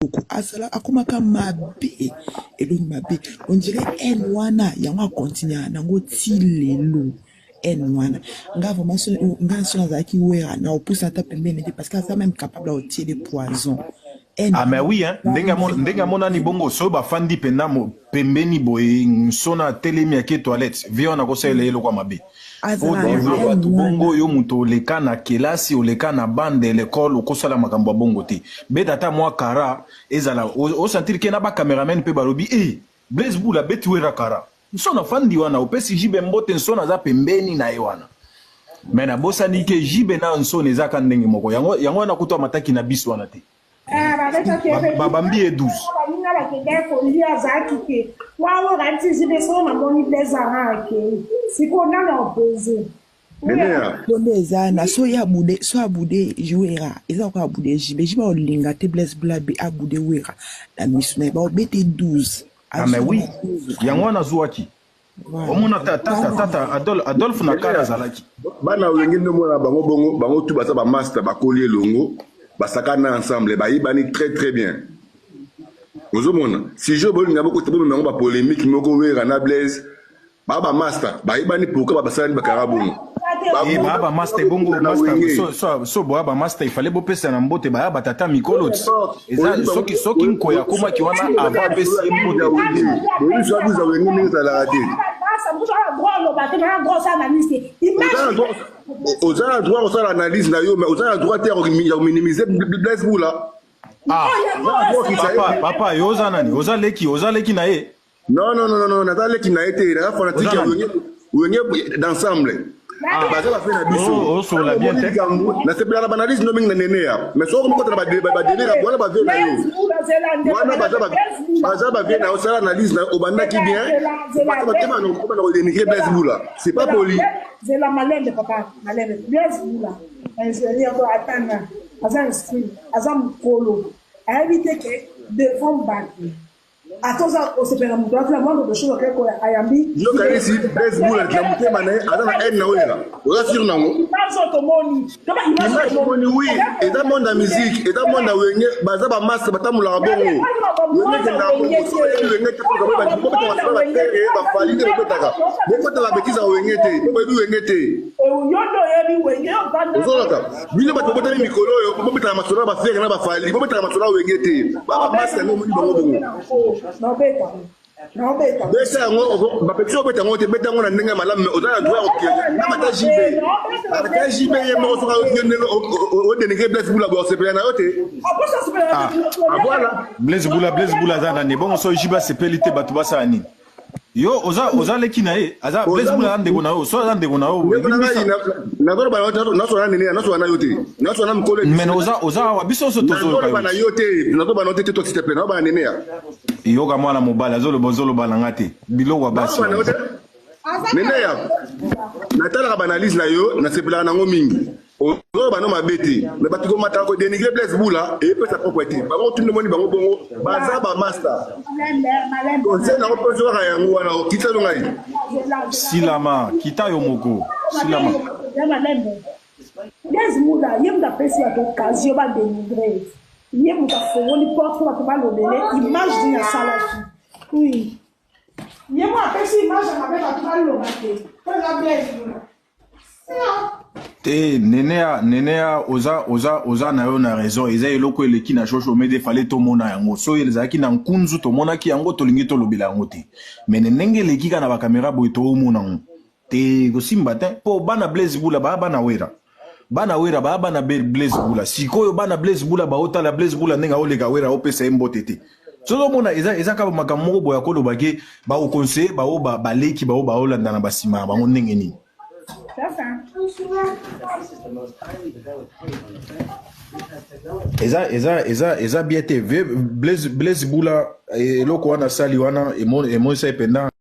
beaucoup. Azala akomaka mabe elongi mabe. On dirait N1 yango continue nango tilelo N1. Nga vraiment nga sona zaki wera na opusa ta pembeni parce que ça même capable de tirer des poisons. Ah mais oui hein, ndenga mona ni bongo so ba fandi penda mo pembeni boy sona telemi ake toilette vio na kosele elo kwa mabe. Faut développer bongo yo muto leka na kelasi o leka na bande l'école o kosala makambo bongo te. Betata moi kara ezala o sentir ke na ba cameraman pe balobi Blaise Bula beti wera kara. Sona fandi wana opesi jibe mbote sona za pembeni na ewana. Mena bosa nike jibe na nsone za kandenge moko yango na kutwa mataki na biso wana te. Babambi est 12. Na so ya bude so abude jouera eza ko abude jibe jiba olinga te Blaise Bula be abude wera na misune ba obete 12. Ah mais oui yango na zuaki omona tata Adolphe na kala zalaki bana wengi ndo mona bango tu basa ba master ba collier longo basakana ensemble bayibani très bien. Ozomona si je bolinga boko tebo mengo ba polémique moko wera na Blaise ba master bayibani pourquoi ba basani ba karabongo baba master bongo master so baba master il fallait bopesa na mbote ba batata mikolo eza soki nkoya koma ki wana ava pesi mbote boni so abuza wengi ningi za la radio aux a droit au ça l'analyse na yo mais aux a droit de minimiser Blaise Bula. Papa yoza nani oza leki na ye non na leki na été na fanatique wengi d'ensemble baza ba fait na biso so la bien tête na c'est la analyse no mingi na nenea mais so ko ba délire voilà ba vie na yo wana baza ba vie na ça analyse na obanda ki bien ba tema no ko na dénigrer Blaise Bula c'est pas poli c'est la malène papa malène Blaise Bula ingénieur ko atanga azan stream azan polo a évité que devant battre atoza osepela mutu afila mwando de choses que ko ayambi yo kali si Blaise Bula la mutema na azana en na wera oza sur nango image oui et dans monde de musique et dans monde de wenge baza ba masque batamula bongo wenge na wenge te ko ba ko ba ba fali de ko taka boko ta la bêtise wenge te ko du wenge te yondo yebi wenge ozolaka bino bato bota ni mikolo yo bo betala masura ba fere na ba fali bo betala masura wenge te ba masque no moni bongo bongo non beta besa ngo ba petio beta ngo te beta ngo na ndenge malamu ozala droit okeye na mata jibe ye mo so ka o dénigrer Blaise Bula go sepela na yote voilà Blaise Bula za na bon so jiba sepelite batu basa ani yo oza leki na ye aza Blaise Bula ndeko na yo so za ndeko na yo na go ba na so na nini na so na yote na so na mkole mais oza wa biso so tozo ka na yote na go ba note to tite pe na ba nini ya yo ga mwana mobala zolo balanga te bilo wa basi nene ya natala ka analyse na yo na sepela na ngo mingi ozo ba no mabeti mais batu ko mata ko dénigrer Blaise Bula et peut sa propriété ba mo tunde moni ba ngo bongo baza ba master conseil na ko pozo ka yango wana kita lo ngai silama kita yo moko silama Blaise Bula yem da pesi ya occasion ba dénigrer yem da foni porte ba ba lo dele image din ya salaki oui yem a pesi image na ba ba lo mate ko la Blaise Bula te nenea oza na yo na raison eza eloko eleki na shosho mede fale to mona yango so elezaki na nkunzu to mona ki yango tolingi to lobela yango te mais nenge eleki kana ba kamera boy to mona ngo te gosimba te po bana Blaise Bula bana wera bana Blaise Bula sikoyo bana Blaise Bula ba otala Blaise Bula nenga olega wera opesa embote te so mona eza ka makamoko boya ko lobake ba o conseiller ba leki ba olanda na basima bango ndenge ni eza bien te Blaise Bula eloko wana sali wana emo sa ependa